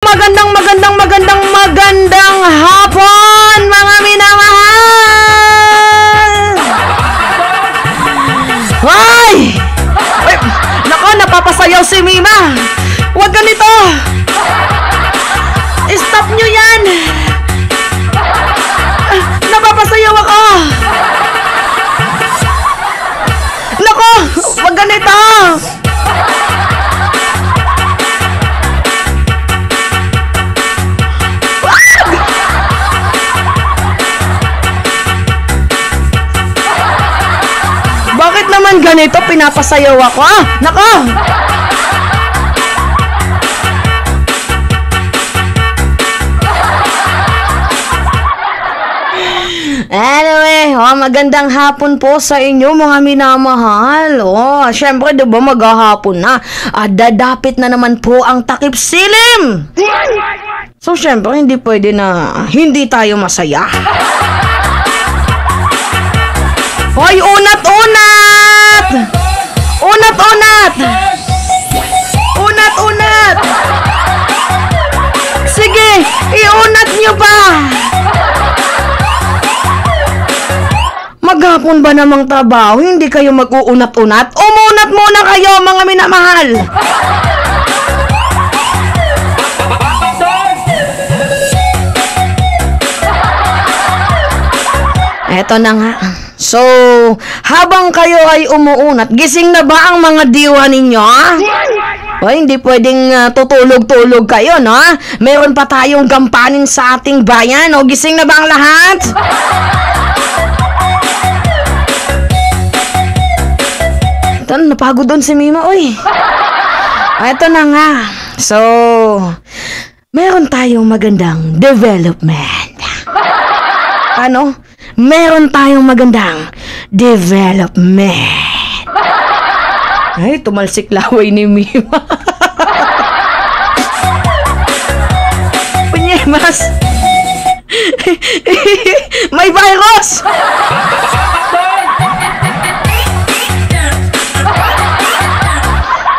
Magandang hapon, mga minamahal! Ay! Ay! Nako, napapasayaw si Mima! Huwag ganito! Stop nyo yan! Napapasayaw ako! Nako, huwag ganito! Bakit naman ganito? Pinapasayaw ako. Nako! Anyway, magandang hapon po sa inyo, mga minamahal. Syempre, diba maghahapon na. Dadapit na naman po ang takip silim. So, syempre, hindi pwede na hindi tayo masaya. Hoy, unat-unat! Unat-unat! Unat-unat! Sige, iunat nyo pa! Maghapon ba namang trabaho, hindi kayo mag-uunat-unat? Umunat muna kayo, mga minamahal! Eto na nga. So, habang kayo ay umuunat, gising na ba ang mga diwa ninyo? Hindi pwedeng tutulog-tulog kayo, no? Meron pa tayong gampanin sa ating bayan, o gising na ba ang lahat? Ito, napagod doon si Mima, oy. Ito na nga. So, meron tayong magandang development. Ano? Meron tayong magandang development. Ay, tumalsik laway ni Mima. Punyemas. May virus.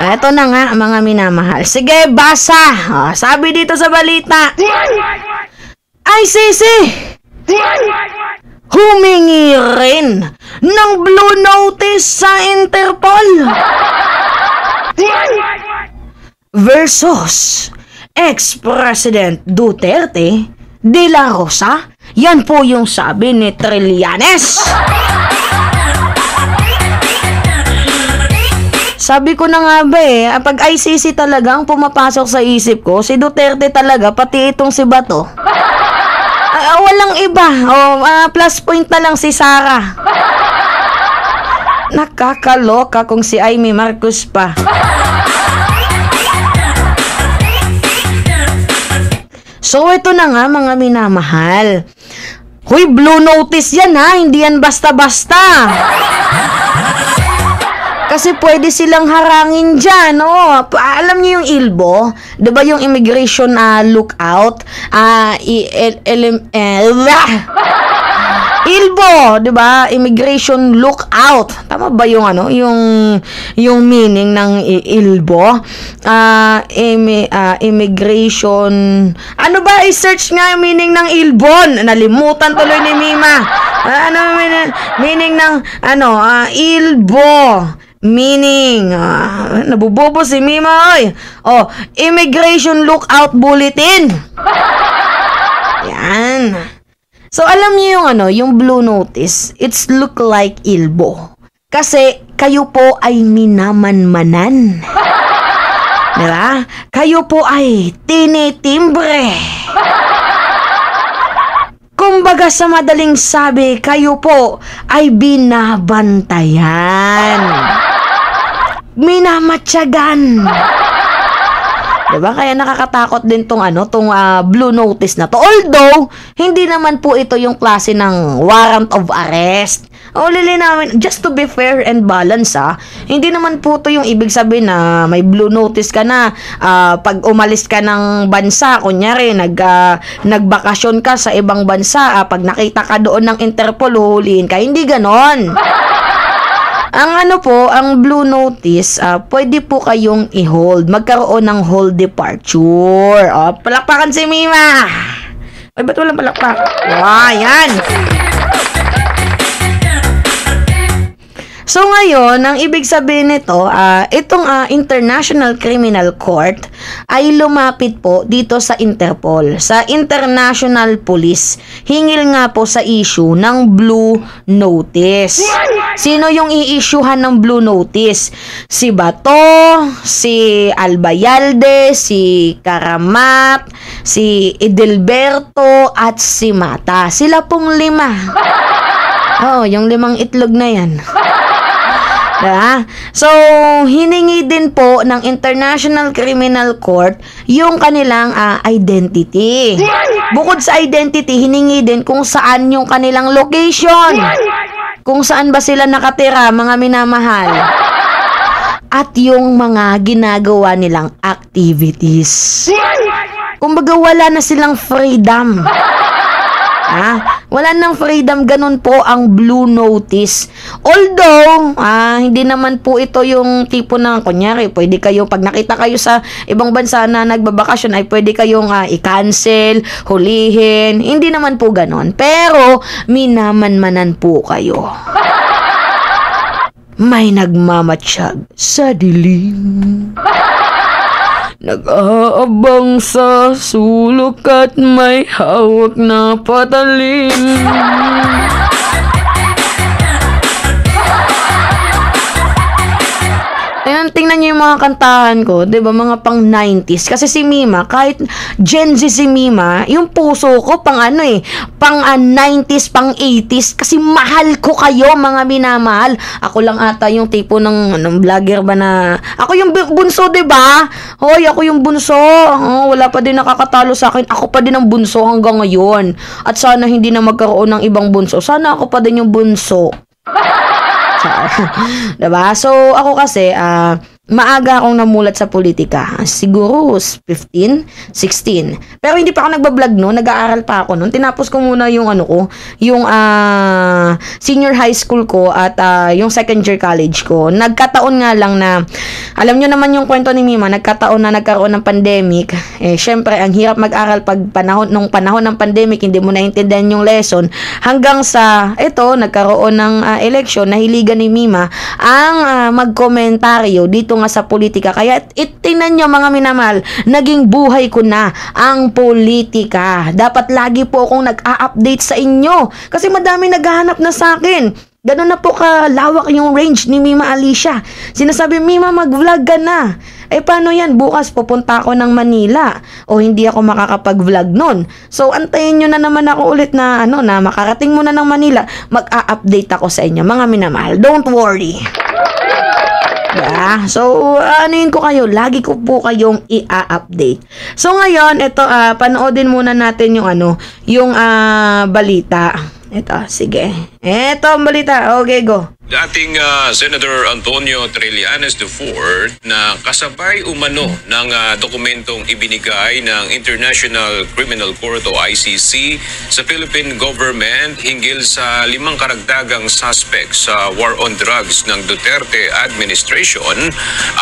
Eto na nga, mga minamahal. Sige, basa. Sabi dito sa balita. ICC humingi rin ng blue notice sa Interpol versus ex-President Duterte de la Rosa. Yan po yung sabi ni Trillanes. Sabi ko na nga ba pag ICC talaga ang pumapasok sa isip ko, si Duterte talaga, pati itong si Bato. Walang iba. Plus point na lang si Sara. Nakakaloka kung si Amy Marcos pa. So, ito na nga, mga minamahal. Huy, blue notice yan, ha? Hindi yan basta-basta. Kasi pwede silang harangin dyan, Alam niyo yung ILBO? Diba yung immigration lookout? ILBO, diba? Immigration lookout. Tama ba yung yung meaning ng ILBO? Immigration. Ano ba? I-search nga yung meaning ng ILBO. Nalimutan tuloy ni Mima. Ano meaning ng ILBO? Meaning, nabubobo si Mima, oy. Immigration Lookout Bulletin. Yan. So, alam niyo yung blue notice, it's look like ILBO. Kasi, kayo po ay minamanmanan. Diba? Kayo po ay tinitimbre. Kumbaga sa madaling sabi, kayo po ay binabantayan. Minamatyagan. Diba? Kaya nakakatakot din tong blue notice na to. Although, hindi naman po ito yung klase ng warrant of arrest. Lilinawin, just to be fair and balance, hindi naman po to yung ibig sabihin na may blue notice ka na pag umalis ka ng bansa, kunyari, nagbakasyon ka sa ibang bansa, pag nakita ka doon ng Interpol, huhulihin ka. Hindi ganon. Ang ano po, ang blue notice, pwede po kayong i-hold. Magkaroon ng hold departure. Palakpakan si Mima. Ay, ba't walang palakpak? Yan. So ngayon, ang ibig sabihin nito, itong International Criminal Court ay lumapit po dito sa Interpol, sa International Police. Hingil nga po sa issue ng Blue Notice. Sino yung i-issuehan ng Blue Notice? Si Bato, si Albayalde, si Karamat, si Edelberto, at si Mata. Sila pong 5. Yung 5 itlog na yan. So, hiningi din po ng International Criminal Court yung kanilang identity. Bukod sa identity, hiningi din kung saan yung kanilang location. Kung saan ba sila nakatira, mga minamahal. At yung mga ginagawa nilang activities. Kumbaga, wala na silang freedom. Wala nang freedom, ganun po ang Blue Notice. Although, hindi naman po ito yung tipo ng, kunyari, pwede kayo, pag nakita kayo sa ibang bansa na nagbabakasyon, ay pwede kayong i-cancel, hulihin. Hindi naman po ganun. Pero, minamanmanan po kayo. May nagmamatsyag sa dilim. Nag-aabang sa sulok at may hawak na patalim. Ayan, tingnan niyo yung mga kantahan ko, 'di ba? Mga pang 90s. Kasi si Mima, kahit Gen Z si Mima, yung puso ko pang pang 90s, pang 80s. Kasi mahal ko kayo, mga minamahal. Ako lang ata yung tipo ng vlogger ba na, ako yung bunso, 'di ba? Hoy, ako yung bunso. Wala pa din nakakatalo sa akin. Ako pa din ang bunso hanggang ngayon. At sana hindi na magkaroon ng ibang bunso. Sana ako pa din yung bunso. Diba? So, ako kasi, maaga akong namulat sa politika. Siguro 15, 16. Pero hindi pa ako nagbablog noon, nag-aaral pa ako noon. Tinapos ko muna yung yung senior high school ko at yung second year college ko. Nagkataon nga lang na, alam nyo naman yung kwento ni Mima, nagkataon na nagkaroon ng pandemic. Syempre, ang hirap mag-aral pag nung panahon ng pandemic, hindi mo naintindihan yung lesson. Hanggang sa, nagkaroon ng election, nahiligan ni Mima ang magkomentaryo dito nga sa politika. Kaya itinan nyo, mga minamahal, naging buhay ko na ang politika. Dapat lagi po akong nag-a-update sa inyo kasi madami naghahanap na sa akin. Ganun na po kalawak yung range ni Mima Alicia. Sinasabi, Mima, mag-vlog ka na. Paano yan? Bukas pupunta ako ng Manila o hindi ako makakapag-vlog nun. So, antayin nyo na naman ako ulit na, na makarating muna ng Manila. Mag-a-update ako sa inyo, mga minamahal. Don't worry. So, anuin ko kayo, lagi ko po kayong i-update. So, ngayon, ito, panoodin muna natin yung yung balita. Ito, sige. Ito ang balita. Okay, go. Dating Senator Antonio Trillanes IV na kasabay umano ng dokumentong ibinigay ng International Criminal Court o ICC sa Philippine government hinggil sa 5 karagdagang suspects sa war on drugs ng Duterte administration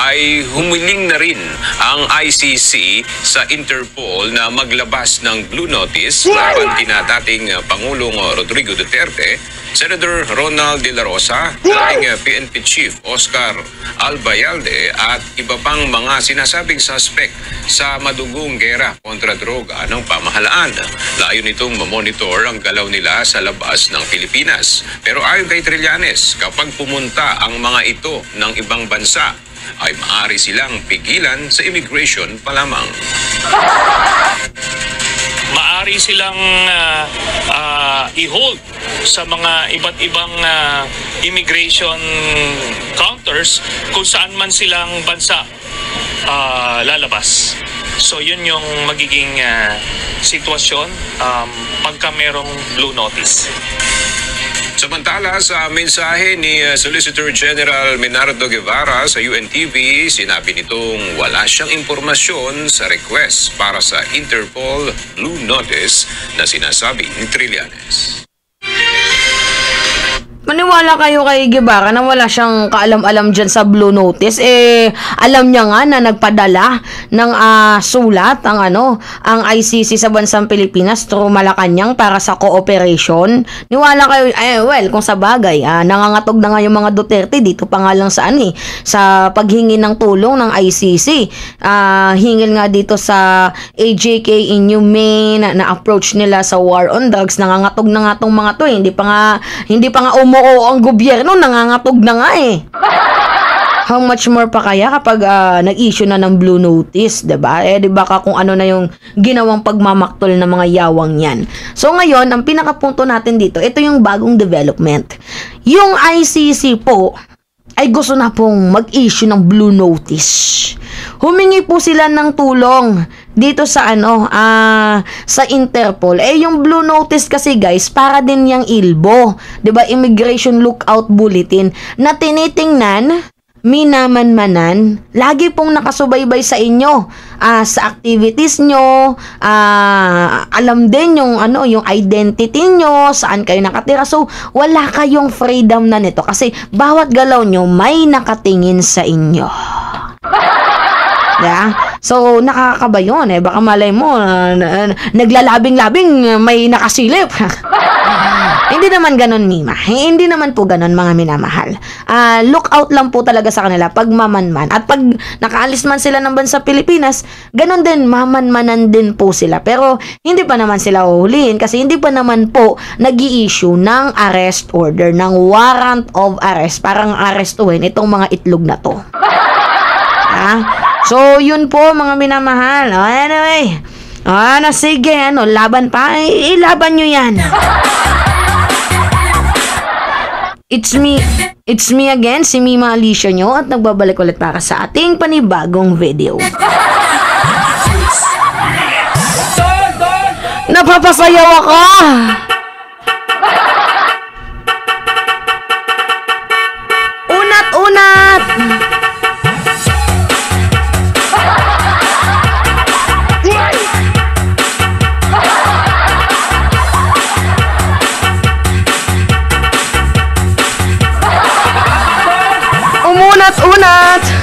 ay humiling na rin ang ICC sa Interpol na maglabas ng Blue Notice laban kina dating Pangulong Rodrigo Duterte, Senator Ronald De La Rosa, dating PNP Chief Oscar Albayalde at iba pang mga sinasabing suspect sa madugong gera kontra droga ng pamahalaan. Layo nitong mamonitor ang galaw nila sa labas ng Pilipinas. Pero ayon kay Trillanes, kapag pumunta ang mga ito ng ibang bansa, ay maaari silang pigilan sa immigration pa lamang. Maari silang i-hold sa mga iba't ibang immigration counters kung saan man silang bansa lalabas. So yun yung magiging sitwasyon pagka merong Blue Notice. Samantala, sa mensahe ni Solicitor General Menardo Guevara sa UNTV, sinabi nitong wala siyang impormasyon sa request para sa Interpol Blue Notice na sinasabi ni Trillanes. Maniwala kayo kay Guevara na wala siyang kaalam-alam dyan sa Blue Notice. Alam niya nga na nagpadala ng sulat ang ICC sa bansang Pilipinas through Malacanang para sa cooperation. Niwala kayo, kung sa bagay, nangangatog na nga yung mga Duterte dito pa nga lang sa paghingi ng tulong ng ICC. Hingil nga dito sa AJK Inhumane na approach nila sa war on drugs. Nangangatog na nga tong mga to. Hindi pa nga umuo ang gobyerno, nangangatog na nga How much more pa kaya kapag nag-issue na ng Blue Notice, 'di ba? 'Di ba kung ano na yung ginawang pagmamaktol ng mga yawang 'yan. So ngayon, ang pinakapunto natin dito, ito yung bagong development. Yung ICC po ay gusto na pong mag-issue ng Blue Notice. Humingi po sila ng tulong dito sa sa Interpol. Yung Blue Notice kasi guys, para din yung ILBO, 'di ba? Immigration Lookout Bulletin na tinitingnan, minamanmanan, lagi pong nakasubaybay sa inyo, sa activities nyo, alam din yung yung identity nyo, saan kayo nakatira. So wala kayong freedom na nito kasi bawat galaw nyo may nakatingin sa inyo. Yeah? So, nakakaba yun baka malay mo, naglalabing-labing, may nakasilip. Hindi naman ganun, Mima. Hindi naman po ganun, mga minamahal. Look out lang po talaga sa kanila pag mamanman. At pag nakaalis man sila ng bansa Pilipinas, ganun din, mamanmanan din po sila. Pero, hindi pa naman sila uhulihin kasi hindi pa naman po nag-i-issue ng arrest order, ng warrant of arrest. Parang arrestuhin itong mga itlog na to. So, yun po mga minamahal. Anyway, sige, laban pa. Ilaban nyo yan. It's me again, si Mima Alicia nyo, at nagbabalik ulit para sa ating panibagong video. Napapasayaw ako! Unat-unat! Unat-unat!